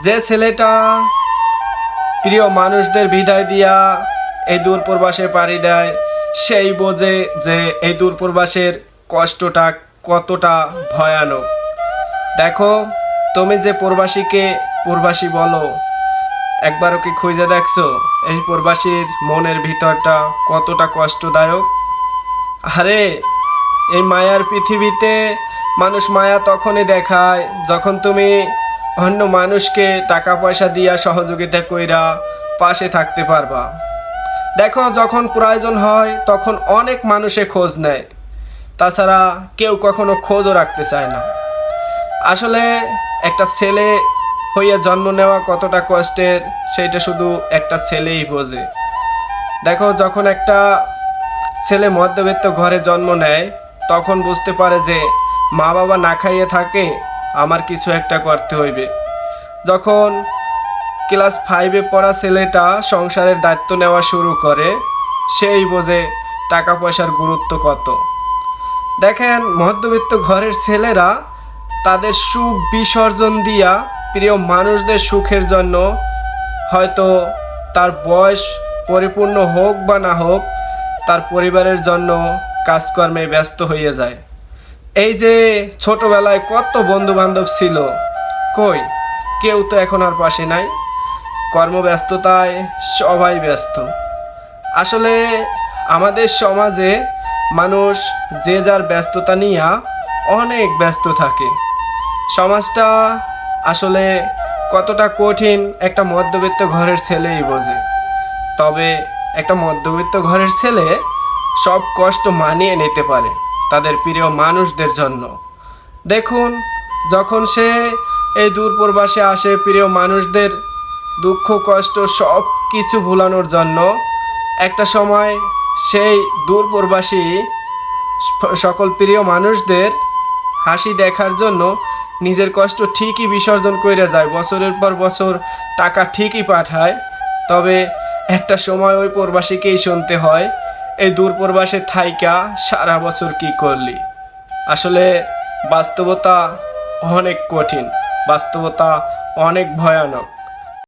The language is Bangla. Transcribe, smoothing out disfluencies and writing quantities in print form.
যে ছেলেটা প্রিয় মানুষদের বিদায় দিয়া এই দূর প্রবাসে পাড়ি দেয় সেই বোঝে যে এই দূর প্রবাসের কষ্টটা কতটা ভয়ানক। দেখো, তুমি যে প্রবাসীকে প্রবাসী বলো, একবারও কি খুঁজে দেখছো এই প্রবাসীর মনের ভিতরটা কতটা কষ্টদায়ক? আরে, এই মায়ার পৃথিবীতে মানুষ মায়া তখনই দেখায় যখন তুমি অন্য মানুষকে টাকা পয়সা দিয়া সহযোগিতা কইরা পাশে থাকতে পারবা। দেখো, যখন প্রয়োজন হয় তখন অনেক মানুষে খোঁজ নেয়, তাছাড়া কেউ কখনো খোঁজও রাখতে চায় না। আসলে একটা ছেলে হইয়া জন্ম নেওয়া কতটা কষ্টের সেইটা শুধু একটা ছেলেই বোঝে। দেখো, যখন একটা ছেলে মধ্যবিত্ত ঘরে জন্ম নেয় তখন বুঝতে পারে যে মা বাবা না খাইয়ে থাকে, আমার কিছু একটা করতে হইবে। যখন ক্লাস 5-এ পড়া ছেলেটা সংসারের দায়িত্ব নেওয়া শুরু করে সেই বোঝে টাকা পয়সার গুরুত্ব কত। দেখেন, মধ্যবিত্ত ঘরের ছেলেরা তাদের সুখ বিসর্জন দিয়া প্রিয় মানুষদের সুখের জন্য হয়তো তার বয়স পরিপূর্ণ হোক বা না হোক তার পরিবারের জন্য কাজকর্মে ব্যস্ত হয়ে যায়। এই যে ছোটবেলায় কত বন্ধু বান্ধব ছিল, কই কেউ তো এখন আর পাশে নাই। কর্মব্যস্ততায় সবাই ব্যস্ত। আসলে আমাদের সমাজে মানুষ যে যার ব্যস্ততা নিয়ে অনেক ব্যস্ত থাকে। সমাজটা আসলে কতটা কঠিন একটা মধ্যবিত্ত ঘরের ছেলেই বোঝে। তবে একটা মধ্যবিত্ত ঘরের ছেলে সব কষ্ট মানিয়ে নিতে পারে তাদের প্রিয় মানুষদের জন্য। দেখুন, যখন সে এই দূর প্রবাসে আসে প্রিয় মানুষদের দুঃখ কষ্ট সব কিছু ভুলানোর জন্য, একটা সময় সেই দূর প্রবাসী সকল প্রিয় মানুষদের হাসি দেখার জন্য নিজের কষ্ট ঠিকই বিসর্জন করে যায়, বছরের পর বছর টাকা ঠিকই পাঠায়। তবে একটা সময় ওই প্রবাসীকেই শুনতে হয়, এই দূর প্রবাসে থাইকা সারা বছর কি করলি। আসলে বাস্তবতা অনেক কঠিন, বাস্তবতা অনেক ভয়ানক।